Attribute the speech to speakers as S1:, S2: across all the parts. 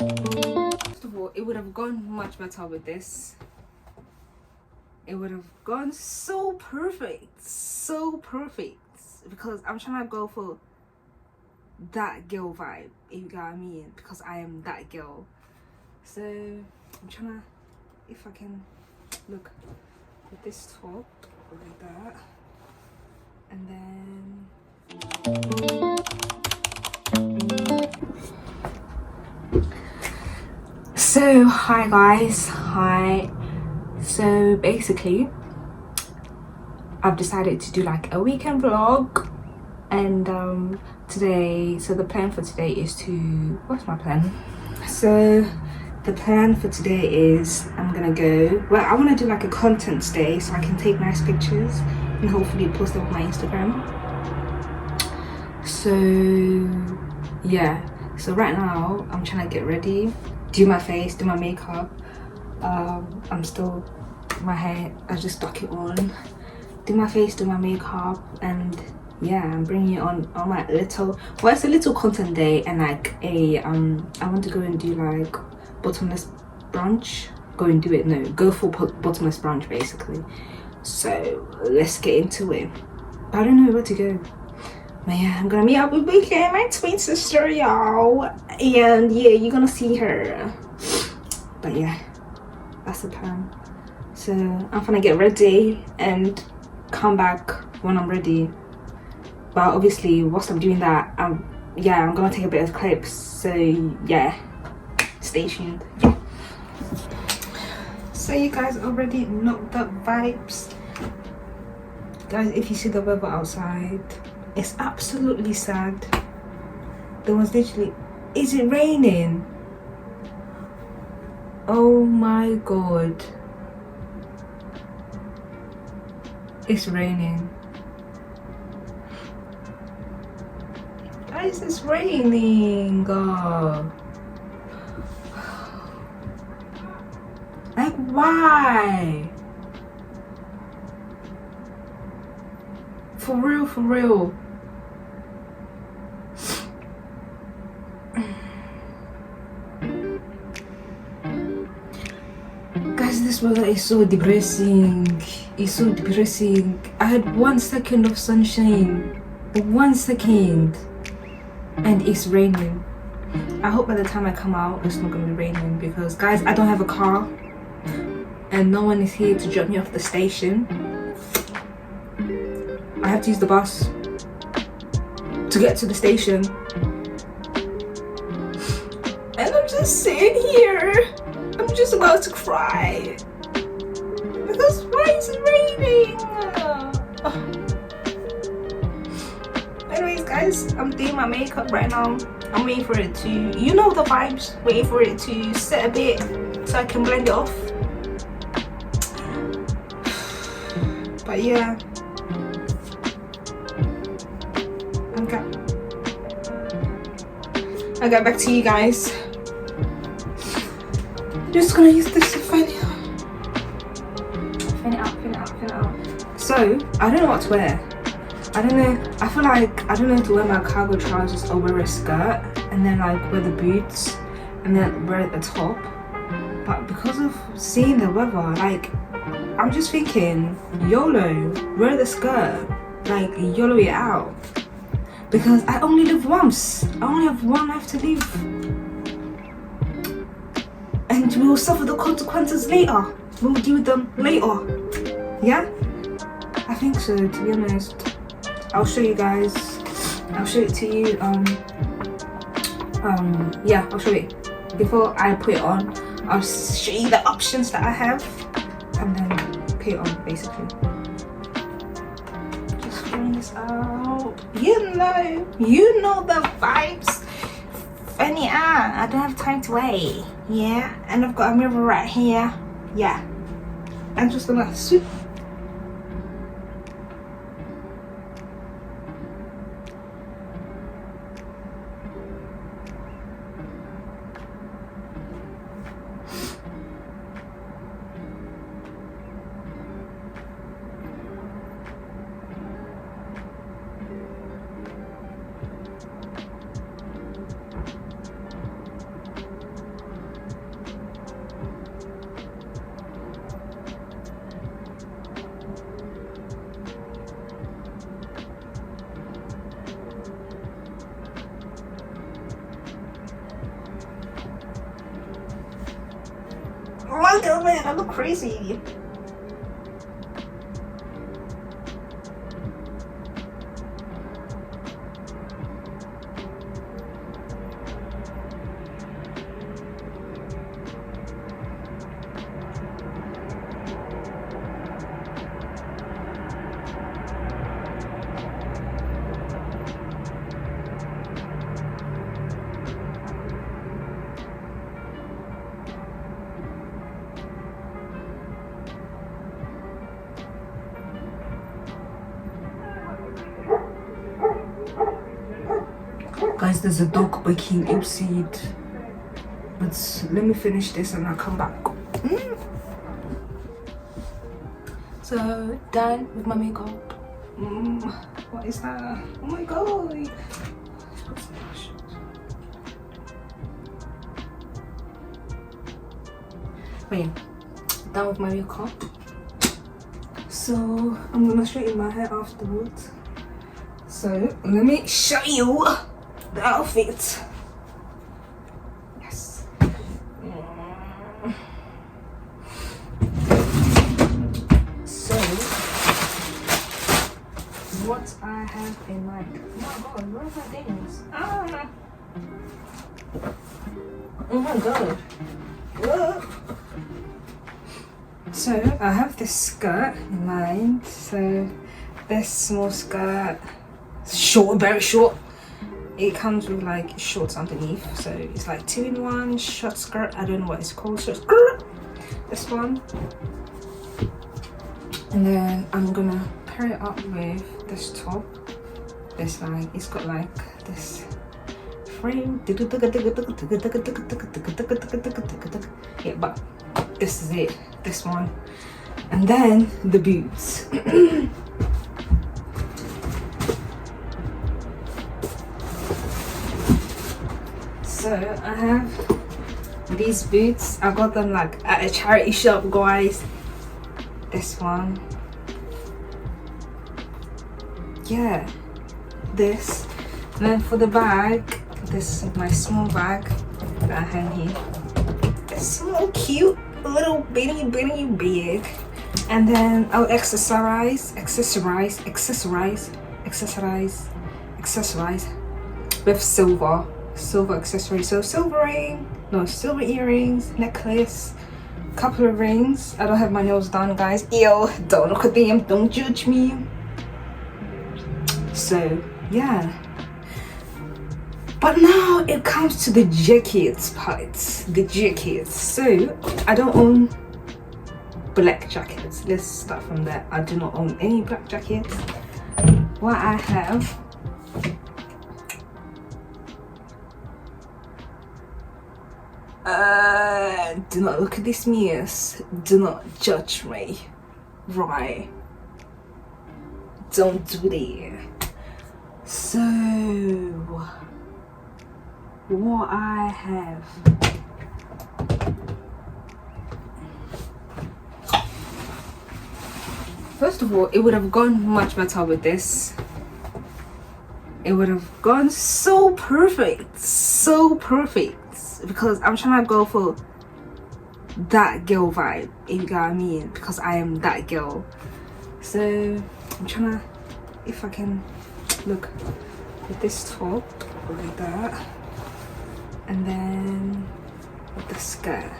S1: First of all, it would have gone much better with this. It would have gone so perfect, because I'm trying to go for that girl vibe, if you get what I mean, because I am that girl. So I'm trying to, if I can look with this top like that, and then so hi guys, hi. So basically I've decided to do like a weekend vlog, and today, so the plan for today is to, what's my plan? So the plan for today is I'm gonna go, well, I want to do like a content day so I can take nice pictures and hopefully post them on my Instagram. So yeah, so right now I'm trying to get ready, do my face, do my makeup. I'm still, my hair, I just stuck it on, do my face, do my makeup, and yeah, I'm bringing it on my little, well, it's a little content day, and like a I want to go and do like bottomless brunch, go for bottomless brunch basically. So let's get into it. I don't know where to go, but yeah, I'm gonna meet up with Buki, my twin sister, y'all, and yeah, you're gonna see her. But yeah, that's the plan. So I'm gonna get ready and come back when I'm ready. But obviously, whilst I'm doing that, I'm gonna take a bit of clips. So yeah, stay tuned. So you guys already know the vibes. Guys, if you see the weather outside, it's absolutely sad. There was literally, is it raining? Oh my god. It's raining. Guys, it's raining. Like, why? For real, for real. Guys, this weather is so depressing. It's so depressing. I had 1 second of sunshine. 1 second. And it's raining. I hope by the time I come out it's not gonna be raining, because guys, I don't have a car and no one is here to drop me off the station. I have to use the bus to get to the station, and I'm just sitting here. I'm just about to cry because why is it raining? Anyways guys, I'm doing my makeup right now. I'm waiting for it to, you know the vibes, waiting for it to set a bit so I can blend it off. But yeah, I got back to you guys. I'm just gonna use this to fan it out. So I don't know what to wear. I don't know, I feel like I don't know to wear my cargo trousers or wear a skirt and then like wear the boots and then wear the top. But because of seeing the weather, like I'm just thinking YOLO, wear the skirt, like YOLO it out, because I only live once. I only have one life to live, and we will suffer the consequences later. We'll deal with them later. Yeah, I think so, to be honest. I'll show you guys, I'll show it to you, yeah, I'll show it. Before I put it on, I'll show you the options that I have, and then put it on, basically. Just bring this out. You know the vibes. Funny, I don't have time to wait. Yeah, and I've got a mirror right here. Yeah, I'm just gonna swoop. Oh man, I look crazy. Guys, there's a dog barking outside. But let me finish this and I'll come back. So, done with my makeup. What is that? Oh my god. Wait, done with my makeup. So, I'm gonna straighten my hair afterwards. So, let me show you the outfit. Yes. So, what I have in mind. Oh my god, where are my things? Ah. Oh my god. Whoa. So, I have this skirt in mind. So, this small skirt, short, very short. It comes with like shorts underneath, so it's like 2-in-1 short skirt. I don't know what it's called. Short skirt. This one, and then I'm gonna pair it up with this top. This like it's got like this frame. Yeah, but this is it. This one, and then the boots. So I have these boots. I got them like at a charity shop, guys. This one. Yeah. This. And then for the bag, this is my small bag that I have here. It's so cute, little bitty bag. And then I'll accessorize with silver accessories. So silver earrings, necklace, couple of rings. I don't have my nails done, guys. Ew, don't look at them, don't judge me. So yeah, but now it comes to the jackets part. The jackets. So I don't own black jackets. Let's start from there. I do not own any black jackets. What I have, do not look at this mess. Do not judge me. Right. Don't do that. So, what I have. First of all, it would have gone much better with this. It would have gone so perfect. So perfect. Because I'm trying to go for that girl vibe, if you get what I mean, because I am that girl. So I'm trying to, if I can look with this top like that, and then with the skirt,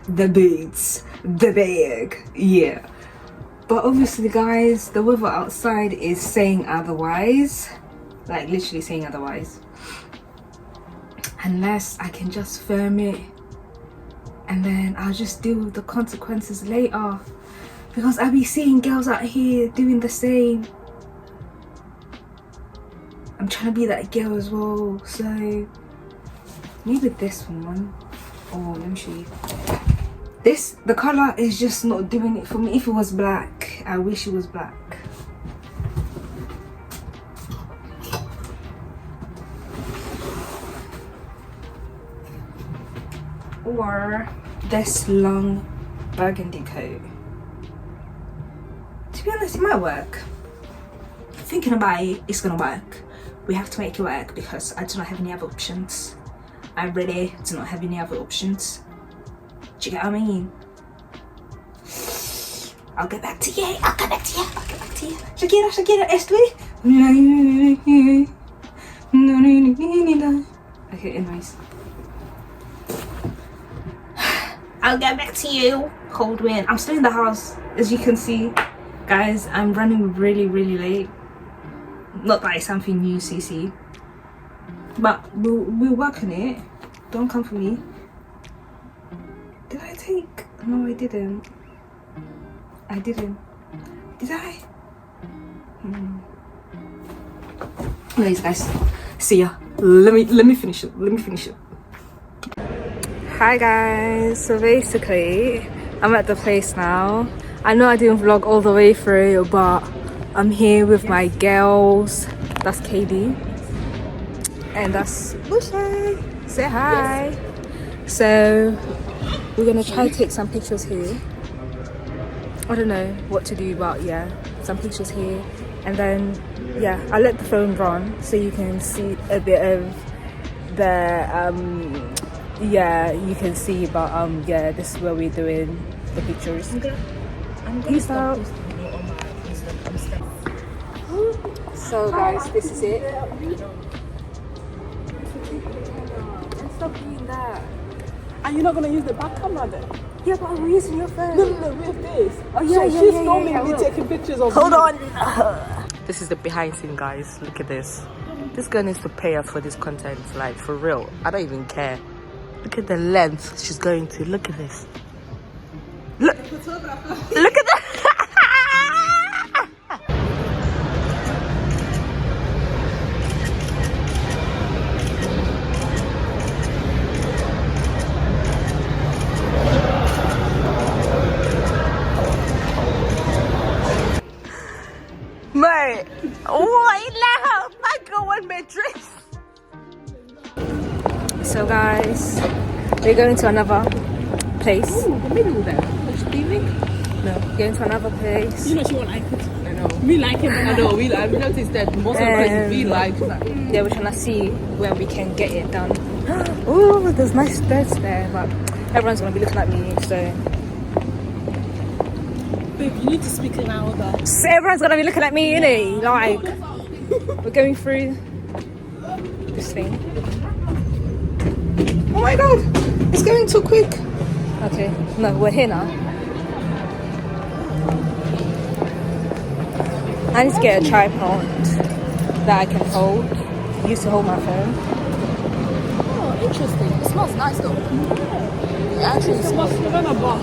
S1: the boots, the bag, yeah. But obviously, guys, the weather outside is saying otherwise, like literally saying otherwise. Unless I can just film it and then I'll just deal with the consequences later, because I be seeing girls out here doing the same. I'm trying to be that girl as well, so maybe this one. Oh, let me show you. This, the color is just not doing it for me. If it was black, I wish it was black. Or this long burgundy coat. To be honest, it might work. Thinking about it, it's gonna work. We have to make it work because I do not have any other options. I really do not have any other options. Do you get what I mean? I'll get back to you. I'll get back to you. I'll get back to you. Shakira, estoy. Okay, anyways. I'll get back to you. Cold wind. I'm still in the house, as you can see. Guys, I'm running really late. Not that it's something new, CC. But we'll work on it. Don't come for me. Did I take? No, I didn't. I didn't. Did I? Anyways, guys, see ya. Let me finish it. Hi guys. So basically, I'm at the place now. I know I didn't vlog all the way through, but I'm here with my girls. That's Katie, and that's Murci. Say hi. Yes. So we're gonna try to take some pictures here. I don't know what to do, but yeah, some pictures here, and then yeah, I let the phone run so you can see a bit of the yeah, you can see, but yeah, this is where we're doing the pictures. Peace out. So guys, this is it. Stop doing that.
S2: And you're not gonna use the back camera then?
S1: Yeah, but I'm using your phone.
S2: No, with this.
S1: Oh yeah,
S2: so she's filming me taking pictures of
S1: Hold
S2: me.
S1: on.
S3: This is the behind scene, guys. Look at this. This girl needs to pay us for this content, like for real. I don't even care. Look at the length she's going to. Look at this. Look at that. Mate, why now? I go on my dress.
S1: So guys, we're going to another place.
S2: Ooh, the middle there. What's she leaving?
S1: No, going to another place.
S2: You know she won't like it. I know. Me like it. I know. I've noticed that most of the places we like.
S1: Yeah, we're trying to see where we can get it done. Oh, there's nice beds there, but everyone's gonna be looking at me, so.
S2: Babe, you need to speak louder.
S1: So everyone's gonna be looking at me, innit? Like, we're going through this thing. Oh my god, it's going too quick. Okay, no, we're here now. I need to get a tripod that I can hold. Use to hold my phone.
S2: Oh, interesting. It smells nice though. It actually smells like a bar.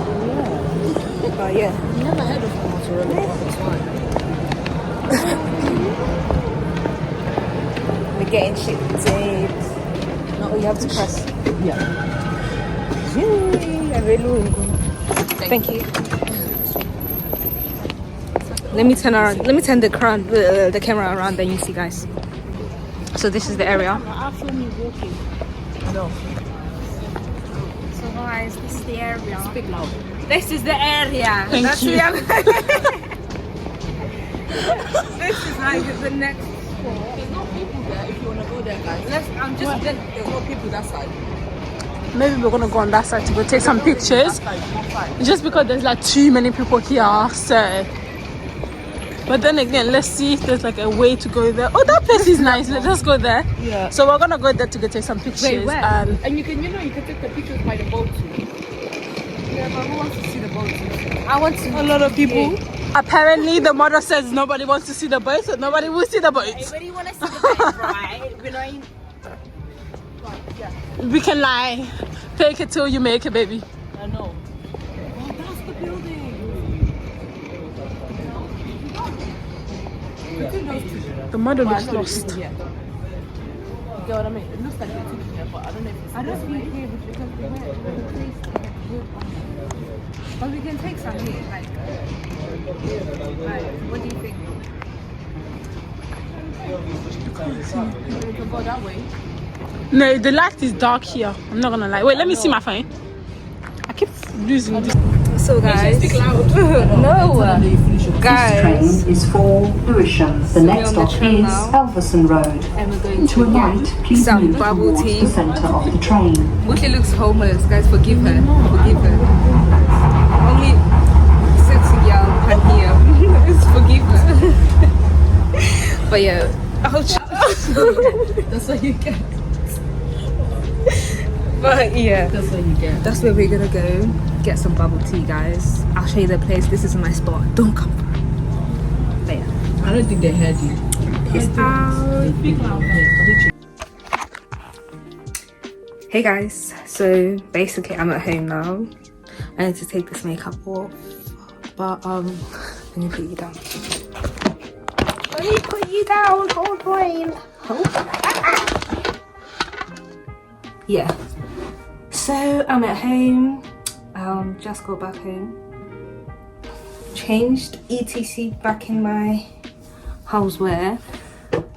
S1: But yeah.
S2: You never heard of mozzarella bar, it's fine.
S1: We're getting shit saved. No, you have to press.
S2: Yeah.
S1: Thank you. Let me turn around. Let me turn the camera around, then you see, guys. So this is the area.
S2: After me walking. No.
S1: So guys, this is the area.
S2: Speak loud.
S1: This is the area.
S2: Thank you.
S1: This is like the next spot.
S2: There's no people there if you want to go there, guys.
S1: There's
S2: no people that side.
S4: Maybe we're gonna go on that side to go take some pictures. Just because there's like too many people here, so. But then again, let's see if there's like a way to go there. Oh, that place is nice. Let's go there.
S2: Yeah.
S4: So we're gonna go there to go take some pictures.
S1: Wait, where?
S2: And you can take the pictures by the boat too. Yeah, but who wants to see the boat too?
S1: I want to.
S4: A lot of people. Apparently, the mother says nobody wants to see the boat, so nobody will see the boat.
S1: Everybody want to see the boat, right? We're not in...
S4: We can lie. Fake it till you make it, baby.
S2: I know. Oh, that's the building.
S4: The mother looks lost.
S2: You get what I mean? It looks like they're taking here, but I don't know if it's.
S1: I don't think here because the place. But we can take some here, like what do you think?
S2: We can go that way.
S4: No, the light is dark here. I'm not gonna lie. Wait, let me see my phone. I keep losing this.
S1: So guys,
S2: Speak loud.
S1: no,
S5: This
S1: guys,
S5: train is for Lewisham. The next
S1: on the
S5: stop
S1: train
S5: is
S1: now.
S5: Elverson Road.
S1: and we're going
S5: To
S1: to
S5: a right,
S1: get
S5: please
S1: some
S5: move
S1: bubble
S5: towards
S1: tea.
S5: the centre of the train.
S1: Murci looks homeless, guys. Forgive her. Forgive her. Only sitting young and here. Forgive her. But yeah, ouch.
S2: That's what you get.
S1: But yeah,
S2: That's what you get.
S1: that's where we're gonna go get some bubble tea, guys. I'll show you the place. This is my spot. Don't come. But yeah.
S2: I don't think they heard you.
S1: Peace out.
S2: Speak loud.
S1: Hey guys, so basically I'm at home now. I need to take this makeup off, but let me put you down. Let me put you down, old brain. Yeah. So I'm at home. Just got back home. Changed etc back in my houseware,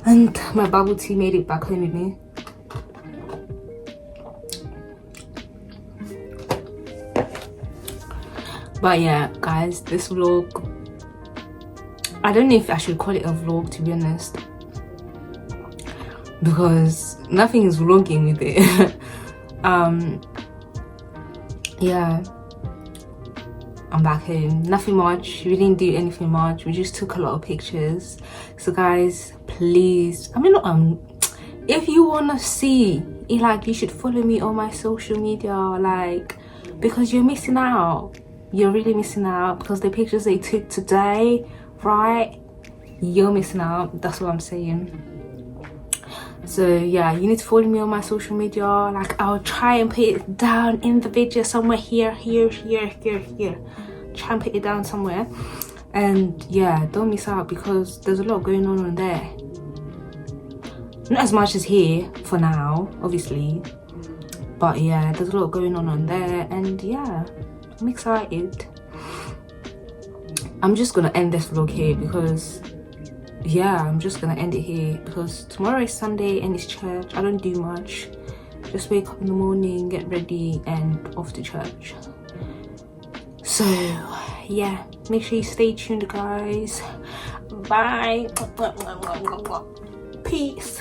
S1: and my bubble tea made it back home with me. But yeah, guys, this vlog, I don't know if I should call it a vlog, to be honest, because nothing is vlogging with it. Yeah, I'm back home. Nothing much. We didn't do anything much. We just took a lot of pictures. So guys, please, if you wanna see it, like, you should follow me on my social media, like, because you're missing out. You're really missing out, because the pictures they took today, right, you're missing out. That's what I'm saying. So yeah, you need to follow me on my social media. Like, I'll try and put it down in the video somewhere, here. Try and put it down somewhere. And yeah, don't miss out, because there's a lot going on there. Not as much as here for now, obviously, but yeah, there's a lot going on there. And yeah, I'm excited. I'm just gonna end this vlog here, because yeah, I'm just gonna end it here, because tomorrow is Sunday and it's church. I don't do much. Just wake up in the morning, get ready, and off to church. So yeah, make sure you stay tuned, guys. Bye. Peace.